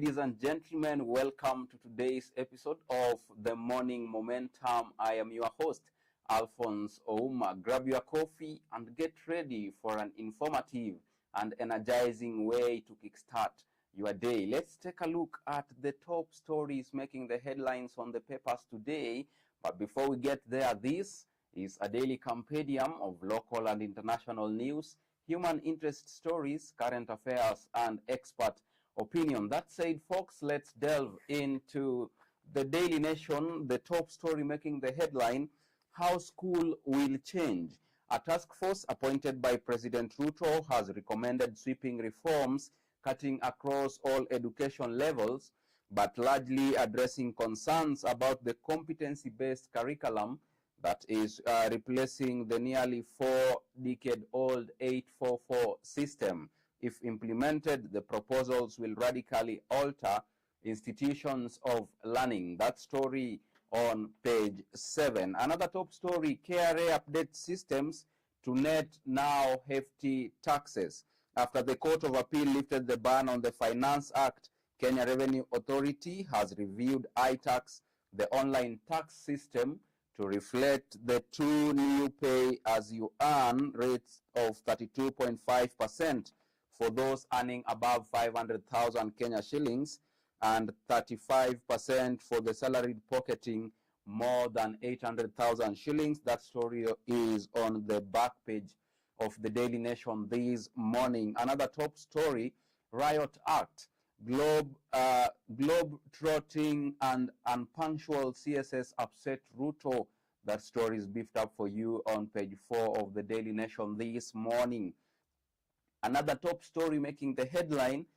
Ladies and gentlemen, welcome to today's episode of The Morning Momentum. I am your host, Alfonsoh. Grab your coffee and get ready for an informative and energizing way to kickstart your day. Let's take a look at the top stories making the headlines on the papers today. But before we get there, this is a daily compendium of local and international news, human interest stories, current affairs, and expert opinion. That said, folks, let's delve into the Daily Nation, the top story making the headline, How School Will Change. A task force appointed by President Ruto has recommended sweeping reforms cutting across all education levels, but largely addressing concerns about the competency-based curriculum that is replacing the nearly 4-decade-old 844 system. If implemented, the proposals will radically alter institutions of learning. That story on page 7. Another top story, KRA updates systems to net now hefty taxes. After the Court of Appeal lifted the ban on the Finance Act, Kenya Revenue Authority has reviewed iTax, the online tax system, to reflect the two new pay-as-you-earn rates of 32.5% for those earning above 500,000 Kenya shillings and 35% for the salaried pocketing more than 800,000 shillings. That story is on the back page of the Daily Nation this morning. Another top story, Riot Act, globe-trotting and unpunctual CSS upset Ruto. That story is beefed up for you on page 4 of the Daily Nation this morning. Another top story making the headline,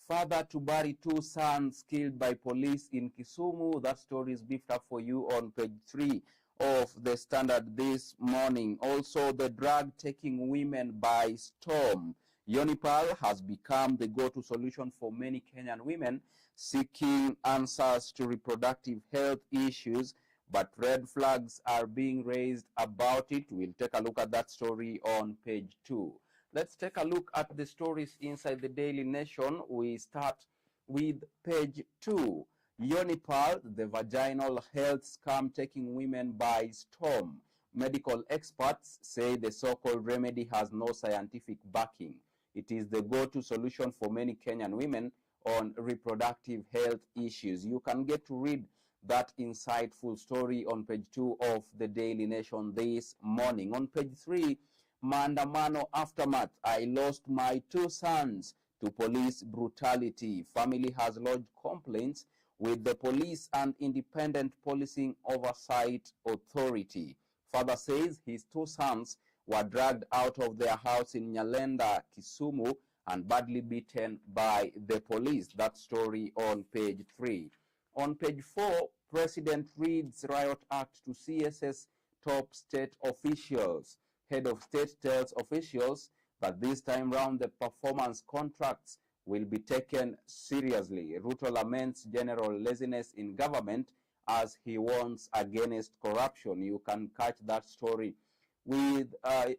father to bury two sons killed by police in Kisumu. That story is beefed up for you on page 3 of the Standard this morning. Also, the drug taking women by storm. Younib has become the go-to solution for many Kenyan women seeking answers to reproductive health issues, but red flags are being raised about it. We'll take a look at that story on page 2. Let's take a look at the stories inside the Daily Nation. We start with page 2. Younib, the vaginal health scam taking women by storm. Medical experts say the so-called remedy has no scientific backing. It is the go-to solution for many Kenyan women on reproductive health issues. You can get to read that insightful story on page 2 of the Daily Nation this morning. On page 3, Maandamano aftermath. I lost my two sons to police brutality. Family has lodged complaints with the police and Independent Policing Oversight Authority. Father says his two sons were dragged out of their house in Nyalenda, Kisumu, and badly beaten by the police. That story on page 3. On page 4, President reads Riot Act to CSS top state officials. Head of state tells officials that this time round the performance contracts will be taken seriously. Ruto laments general laziness in government as he warns against corruption. You can catch that story with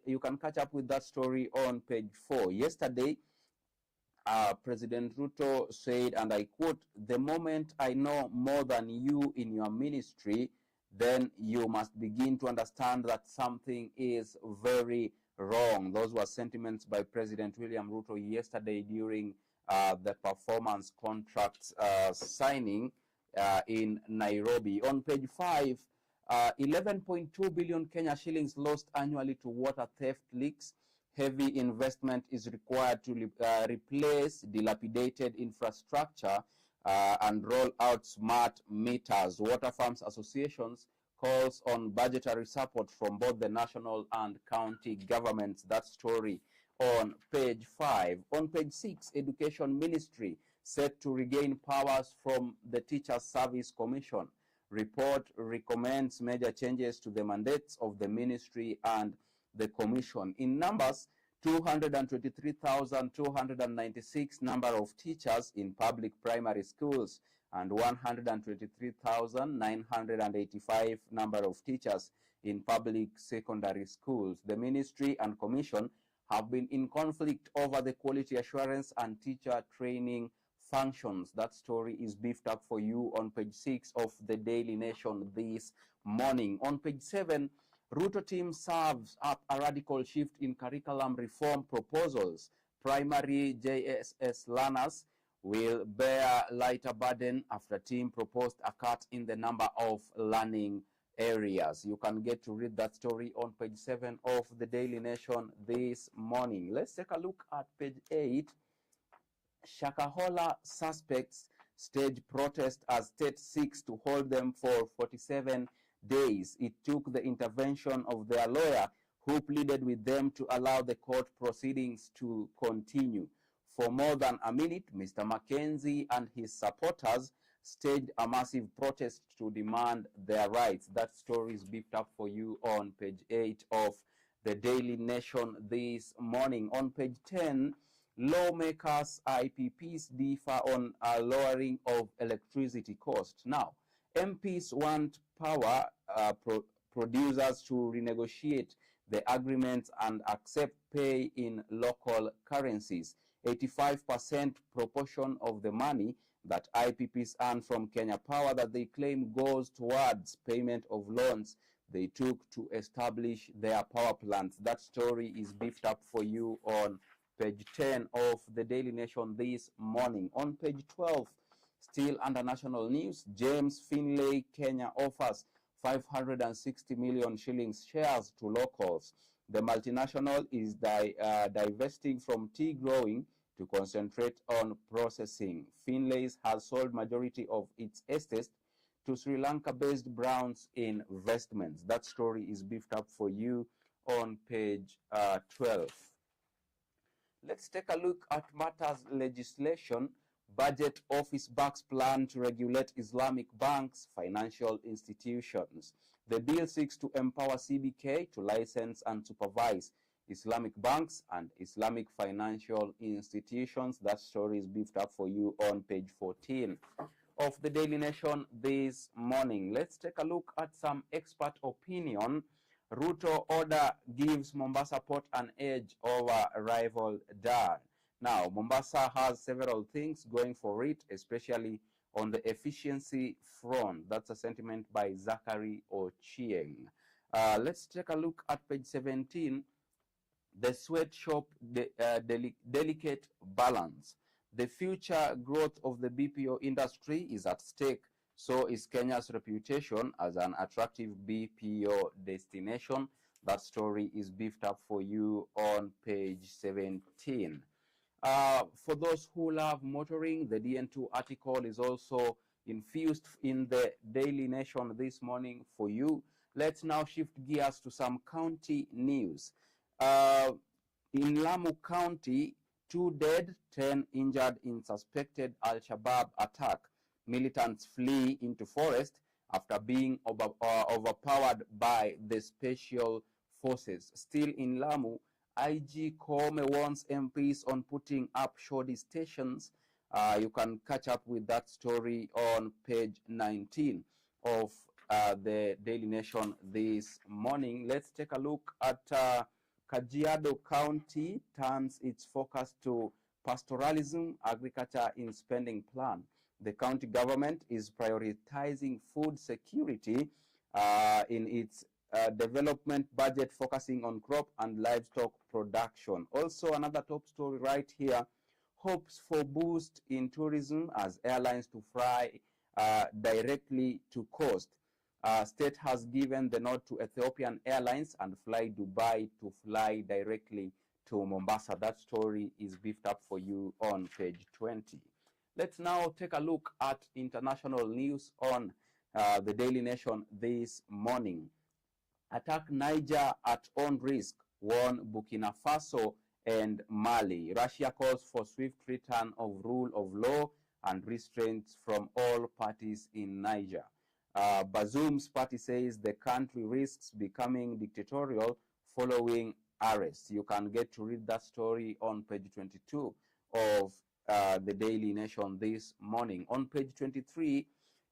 you can catch up with that story on page 4. Yesterday, President Ruto said, and I quote, "The moment I know more than you in your ministry, then you must begin to understand that something is very wrong." Those were sentiments by President William Ruto yesterday during the performance contracts signing in Nairobi. On page 5, 11.2 billion Kenya shillings lost annually to water theft leaks. Heavy investment is required to replace dilapidated infrastructure and roll out smart meters. Water Farms Associations calls on budgetary support from both the national and county governments. That story on page 5. On page 6, Education Ministry set to regain powers from the Teachers Service Commission. Report recommends major changes to the mandates of the ministry and the commission. In numbers, 223,296 number of teachers in public primary schools and 123,985 number of teachers in public secondary schools. The ministry and commission have been in conflict over the quality assurance and teacher training functions. That story is beefed up for you on page 6 of the Daily Nation this morning. On page 7, Ruto team serves up a radical shift in curriculum reform proposals. Primary JSS learners will bear lighter burden after team proposed a cut in the number of learning areas. You can get to read that story on page 7 of the Daily Nation this morning. Let's take a look at page 8. Shakahola suspects stage protest as state seeks to hold them for 47 days. It took the intervention of their lawyer, who pleaded with them to allow the court proceedings to continue. For more than a minute, Mr. Mackenzie and his supporters staged a massive protest to demand their rights. That story is beefed up for you on page 8 of the Daily Nation this morning. On page 10, lawmakers, IPPs differ on a lowering of electricity cost. Now, MPs want power producers to renegotiate the agreements and accept pay in local currencies. 85% proportion of the money that IPPs earn from Kenya Power that they claim goes towards payment of loans they took to establish their power plants. That story is beefed up for you on page 10 of the Daily Nation this morning. On page 12, still under national news, James Finlay Kenya offers 560 million shillings shares to locals. The multinational is divesting from tea growing to concentrate on processing. Finlay's has sold majority of its estate to Sri Lanka-based Browns Investments. That story is beefed up for you on page 12. Let's take a look at matters legislation. Budget Office backs plan to regulate Islamic banks, financial institutions. The bill seeks to empower CBK to license and supervise Islamic banks and Islamic financial institutions. That story is beefed up for you on page 14 of the Daily Nation this morning. Let's take a look at some expert opinion. Ruto order gives Mombasa Port an edge over rival Dar. Now, Mombasa has several things going for it, especially on the efficiency front. That's a sentiment by Zachary Ochieng. Let's take a look at page 17. The sweatshop delicate balance. The future growth of the BPO industry is at stake. So is Kenya's reputation as an attractive BPO destination. That story is beefed up for you on page 17. For those who love motoring, the DN2 article is also infused in the Daily Nation this morning for you. Let's now shift gears to some county news. In Lamu County, 2 dead, 10 injured in suspected Al-Shabaab attack. Militants flee into forest after being overpowered by the special forces. Still in Lamu, IG Kome warns MPs on putting up shoddy stations. You can catch up with that story on page 19 of the Daily Nation this morning. Let's take a look at Kajiado County turns its focus to pastoralism, agriculture in spending plan. The county government is prioritizing food security in its development budget, focusing on crop and livestock production. Also, another top story right here, hopes for boost in tourism as airlines to fly directly to coast. State has given the nod to Ethiopian Airlines and Fly Dubai to fly directly to Mombasa. That story is beefed up for you on page 20. Let's now take a look at international news on the Daily Nation this morning. Attack Niger at own risk, warn Burkina Faso and Mali. Russia calls for swift return of rule of law and restraints from all parties in Niger. Bazoum's party says the country risks becoming dictatorial following arrests. You can get to read that story on page 22 of the Daily Nation this morning. On page 23,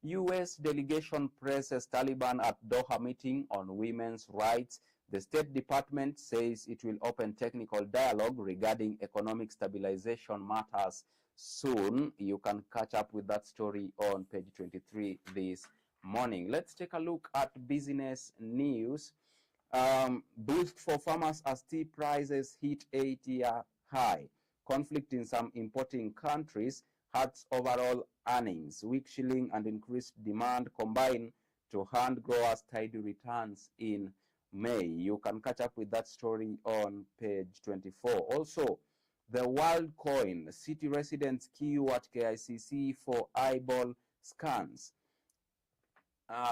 U.S. delegation presses Taliban at Doha meeting on women's rights. The State Department says it will open technical dialogue regarding economic stabilization matters soon. You can catch up with that story on page 23 this morning. Let's take a look at business news. Boost for farmers as tea prices hit 8-year high. Conflict in some importing countries hurts overall earnings. Weak shilling and increased demand combine to hand growers tidy returns in May. You can catch up with that story on page 24. Also, the World Coin, city residents queue at KICC for eyeball scans.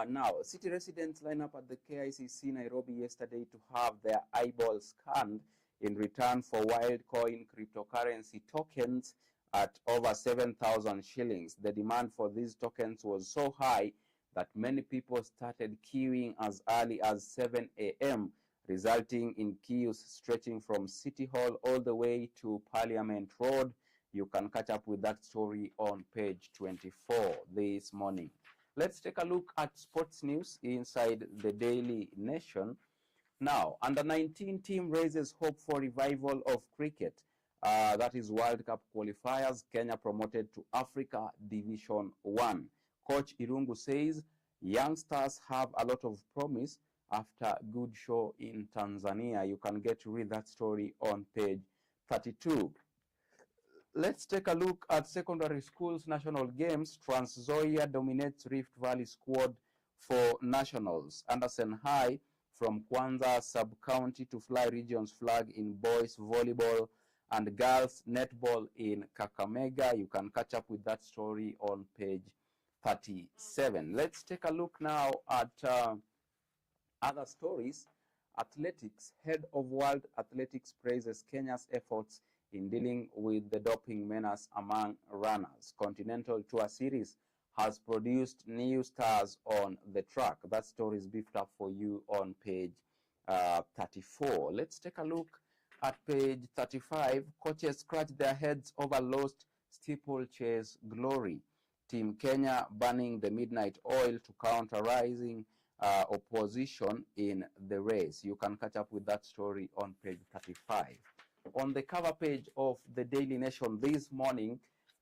Now, city residents line up at the KICC Nairobi yesterday to have their eyeballs scanned in return for Wildcoin cryptocurrency tokens at over 7,000 shillings. The demand for these tokens was so high that many people started queuing as early as 7 a.m., resulting in queues stretching from City Hall all the way to Parliament Road. You can catch up with that story on page 24 this morning. Let's take a look at sports news inside the Daily Nation. Now, under-19 team raises hope for revival of cricket. That is World Cup qualifiers. Kenya promoted to Africa Division 1. Coach Irungu says youngsters have a lot of promise after good show in Tanzania. You can get to read that story on page 32. Let's take a look at secondary schools national games. Trans Nzoia dominates Rift Valley squad for nationals. Anderson High from Kwanza sub-county to fly region's flag in boys volleyball and girls netball in Kakamega. You can catch up with that story on page 37. Let's take a look now at other stories. Athletics. Head of World Athletics praises Kenya's efforts in dealing with the doping menace among runners. Continental Tour Series has produced new stars on the track. That story is beefed up for you on page 34. Let's take a look at page 35. Coaches scratch their heads over lost steeplechase glory. Team Kenya burning the midnight oil to counter rising opposition in the race. You can catch up with that story on page 35. On the cover page of the Daily Nation this morning,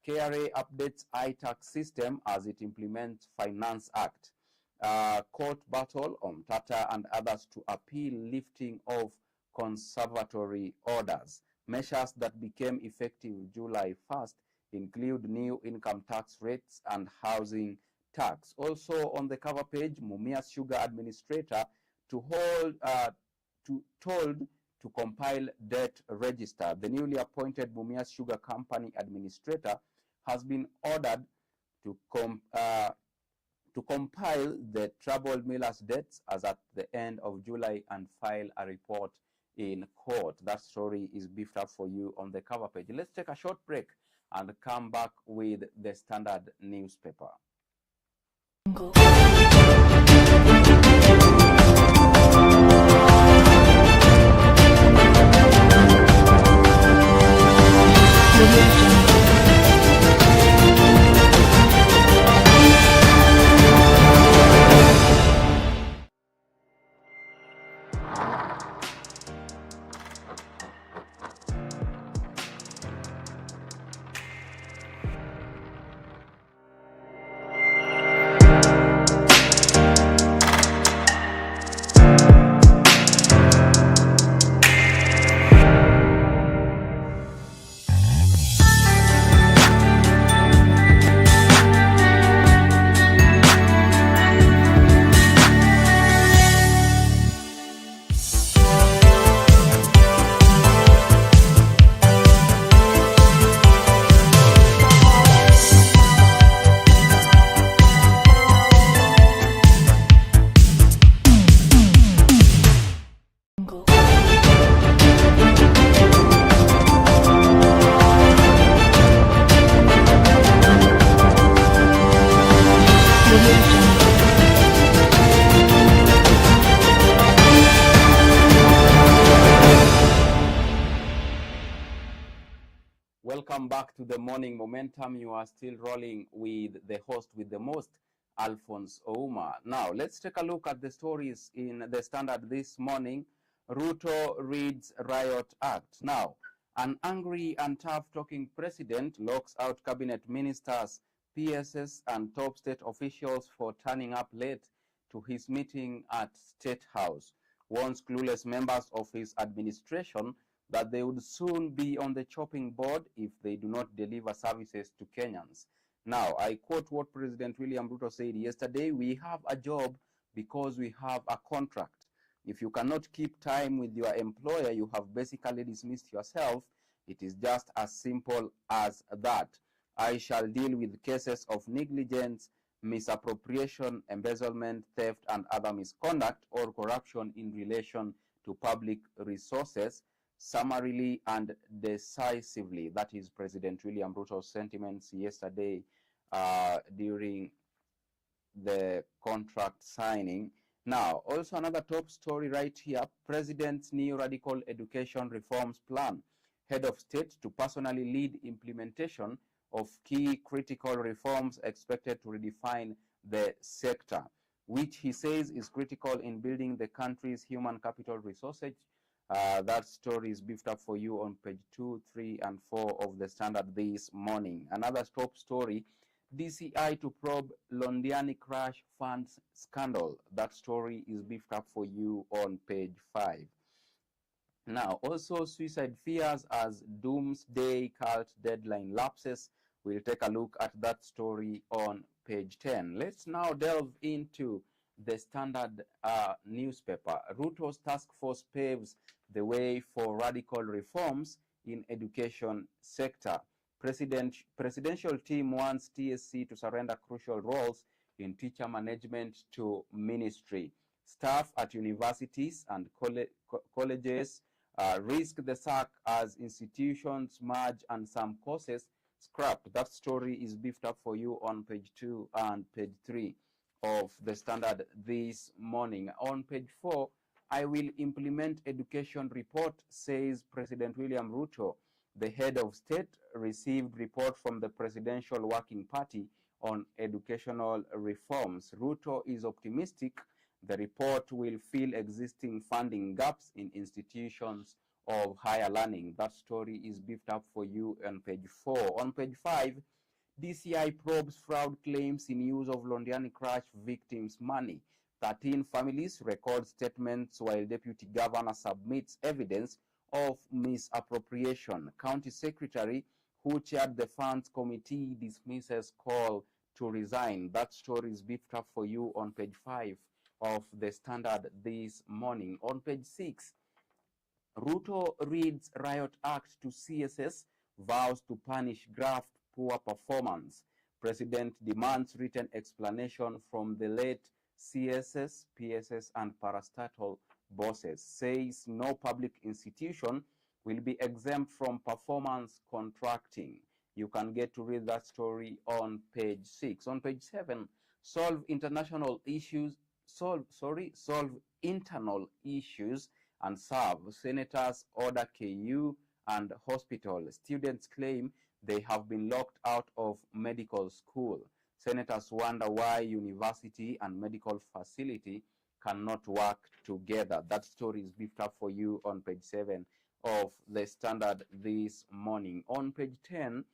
KRA updates iTax system as it implements Finance Act. Court battle on Tata and others to appeal lifting of conservatory orders. Measures that became effective July 1st include new income tax rates and housing tax. Also on the cover page, Mumias Sugar Administrator told to compile debt register. The newly appointed Mumias Sugar Company Administrator has been ordered to compile the troubled millers' debts as at the end of July and file a report in court. That story is beefed up for you on the cover page. Let's take a short break and come back with the Standard newspaper. Welcome back to the morning momentum. You are still rolling with the host with the most, Alfonsoh. Now, let's take a look at the stories in the Standard this morning. Ruto reads Riot Act. Now, An angry and tough-talking president locks out cabinet ministers, PSS, and top state officials for turning up late to his meeting at State House. Warns clueless members of his administration that they would soon be on the chopping board if they do not deliver services to Kenyans. Now, I quote what President William Ruto said yesterday: "We have a job because we have a contract. If you cannot keep time with your employer, you have basically dismissed yourself. It is just as simple as that. I shall deal with cases of negligence, misappropriation, embezzlement, theft, and other misconduct or corruption in relation to public resources summarily and decisively." That is President William Ruto's sentiments yesterday during the contract signing. Now, also another top story right here: President's new radical education reforms plan. Head of state to personally lead implementation of key critical reforms expected to redefine the sector, which he says is critical in building the country's human capital resources. That story is beefed up for you on page 2, 3, and 4 of the Standard this morning. Another top story: DCI to probe Londiani crash funds scandal. That story is beefed up for you on page 5. Now, also suicide fears as doomsday cult deadline lapses. We'll take a look at that story on page 10. Let's now delve into the Standard newspaper. Ruto's task force paves the way for radical reforms in education sector. Presidential team wants TSC to surrender crucial roles in teacher management to ministry. Staff at universities and colleges risk the sack as institutions merge and some courses scrapped. That story is beefed up for you on page 2 and page 3 of the Standard this morning. On page 4, I will implement education report, says President William Ruto. The head of state received report from the Presidential Working Party on educational reforms. Ruto is optimistic the report will fill existing funding gaps in institutions of higher learning. That story is beefed up for you on page 4. On page 5, DCI probes fraud claims in use of Londiani crash victims' money. 13 families record statements while Deputy Governor submits evidence of misappropriation. County Secretary who chaired the funds committee dismisses call to resign. That story is beefed up for you on page 5 of the Standard this morning. On page 6, Ruto reads Riot Act to CSS, vows to punish graft poor performance. President demands written explanation from the late CSS, PSS, and parastatal bosses. Says no public institution will be exempt from performance contracting. You can get to read that story on page 6. On page 7, solve internal issues and serve. Senators order KU and hospital. Students claim they have been locked out of medical school. Senators wonder why university and medical facility cannot work together. That story is beefed up for you on page 7 of the Standard this morning. On page 10,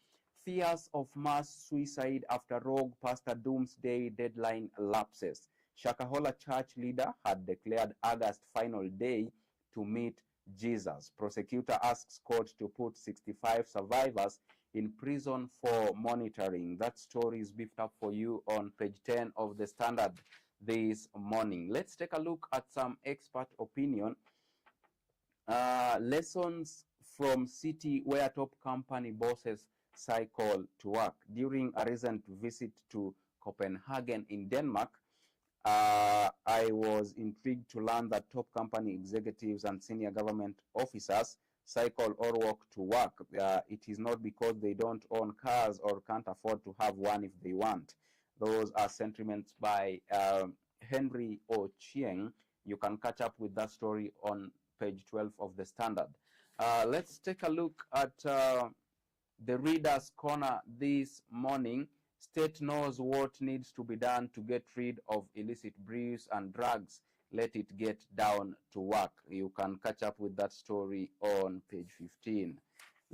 fears of mass suicide after rogue pastor doomsday deadline lapses. Shakahola church leader had declared August final day to meet Jesus. Prosecutor asks court to put 65 survivors in prison for monitoring. That story is beefed up for you on page 10 of the Standard this morning. Let's take a look at some expert opinion. Lessons from city where top company bosses cycle to work. During a recent visit to Copenhagen in Denmark, I was intrigued to learn that top company executives and senior government officers cycle or walk to work. It is not because they don't own cars or can't afford to have one if they want. Those are sentiments by Henry Ochieng. You can catch up with that story on page 12 of the Standard. Let's take a look at the Reader's Corner this morning. State knows what needs to be done to get rid of illicit brews and drugs. Let it get down to work. You can catch up with that story on page 15.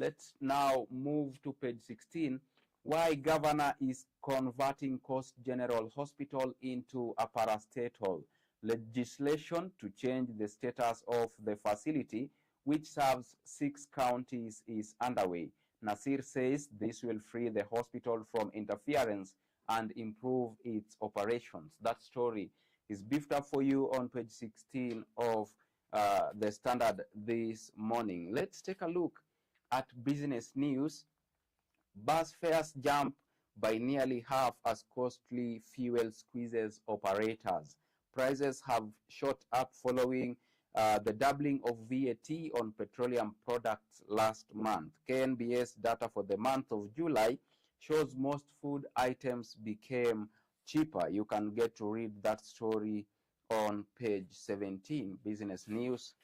Let's now move to page 16. Why governor is converting Coast General Hospital into a parastatal. Legislation to change the status of the facility, which serves 6 counties, is underway. Nasir says this will free the hospital from interference and improve its operations. That story is beefed up for you on page 16 of the Standard this morning. Let's take a look at business news. Bus fares jump by nearly half as costly fuel squeezes operators. Prices have shot up following the doubling of VAT on petroleum products last month. KNBS data for the month of July shows most food items became cheaper. You can get to read that story on page 17, business news.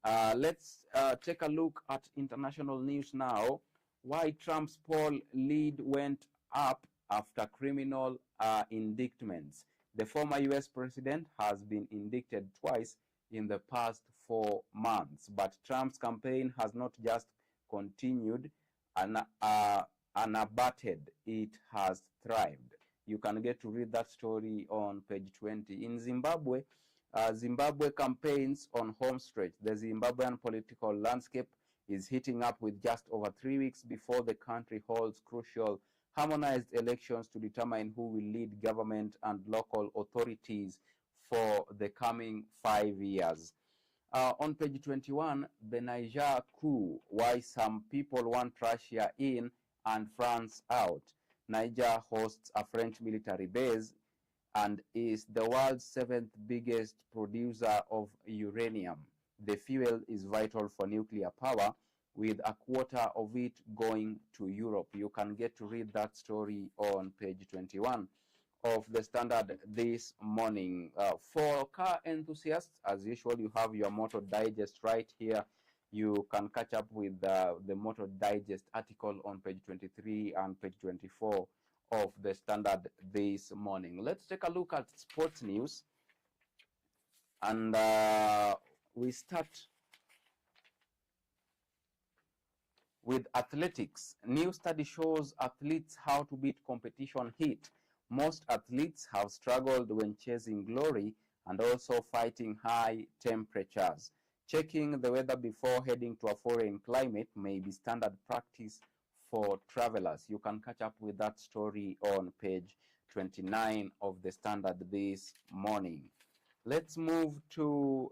Let's take a look at international news now. Why Trump's poll lead went up after criminal indictments. The former U.S. president has been indicted twice in the past 4 months, but Trump's campaign has not just continued unabated, it has thrived. You can get to read that story on page 20. In Zimbabwe, Zimbabwe campaigns on home stretch. The Zimbabwean political landscape is heating up with just over 3 weeks before the country holds crucial harmonized elections to determine who will lead government and local authorities for the coming 5 years. On page 21, the Niger coup, why some people want Russia in and France out. Niger hosts a French military base and is the world's 7th biggest producer of uranium. The fuel is vital for nuclear power, with a quarter of it going to Europe. You can get to read that story on page 21 of the Standard this morning. For car enthusiasts, as usual, you have your Motor Digest right here. You can catch up with the Motor Digest article on page 23 and page 24 of the Standard this morning. Let's take a look at sports news. And we start with athletics. New study shows athletes how to beat competition heat. Most athletes have struggled when chasing glory and also fighting high temperatures. Checking the weather before heading to a foreign climate may be standard practice for travelers. You can catch up with that story on page 29 of the Standard this morning. Let's move to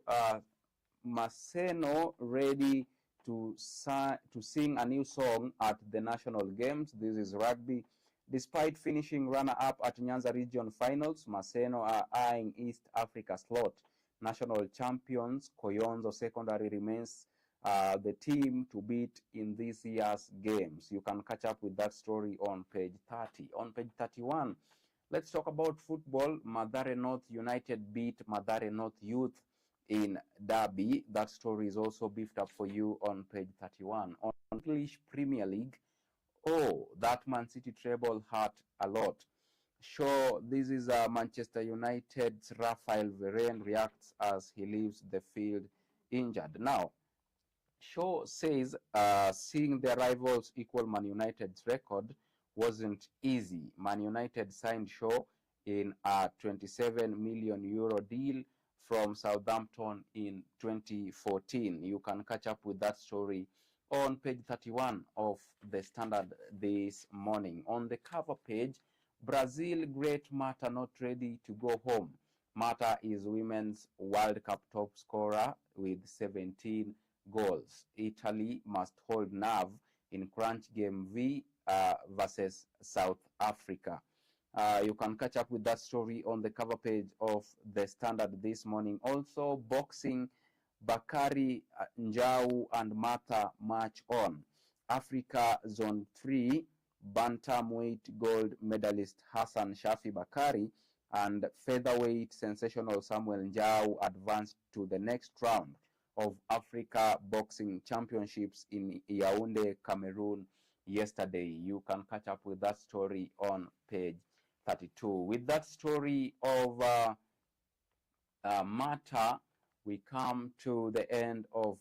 Maseno, ready to sing a new song at the national games. This is rugby. Despite finishing runner-up at Nyanza Region Finals, Maseno are eyeing East Africa slot. National champions Koyonzo Secondary remains the team to beat in this year's games. You can catch up with that story on page 30. On page 31, let's talk about football. Mathare North United beat Mathare North Youth in Derby. That story is also beefed up for you on page 31. On English Premier League, that Man City treble hurt a lot. Sure, this is Manchester United's Raphael Varane reacts as he leaves the field injured. Now, Shaw says seeing their rivals equal Man United's record wasn't easy. Man United signed Shaw in a 27 million euro deal from Southampton in 2014. You can catch up with that story on page 31 of the Standard this morning. On the cover page, Brazil great Mata not ready to go home. Mata is Women's World Cup top scorer with 17 goals. Italy must hold nerve in crunch game V versus South Africa. You can catch up with that story on the cover page of the Standard this morning. Also, boxing, Bakari Njau and Mata march on. Africa Zone 3, bantamweight gold medalist Hassan Shafi Bakari and featherweight sensational Samuel Njau advanced to the next round of Africa Boxing Championships in Yaoundé, Cameroon yesterday. You can catch up with that story on page 32. With that story of Mata, we come to the end of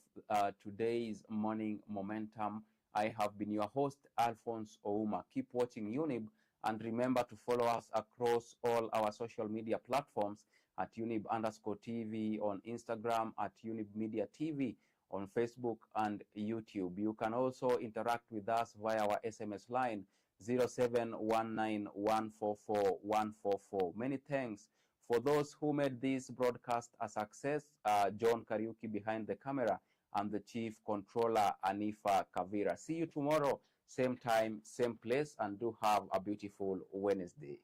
today's morning momentum. I have been your host, Alfonsoh. Keep watching Younib, and remember to follow us across all our social media platforms at Younib_TV on Instagram, at Younib Media TV on Facebook and YouTube. You can also interact with us via our SMS line 0719144144. Many thanks for those who made this broadcast a success. John Kariuki behind the camera, and the Chief Controller, Anifa, Kavira. See you tomorrow, same time, same place, and do have a beautiful Wednesday.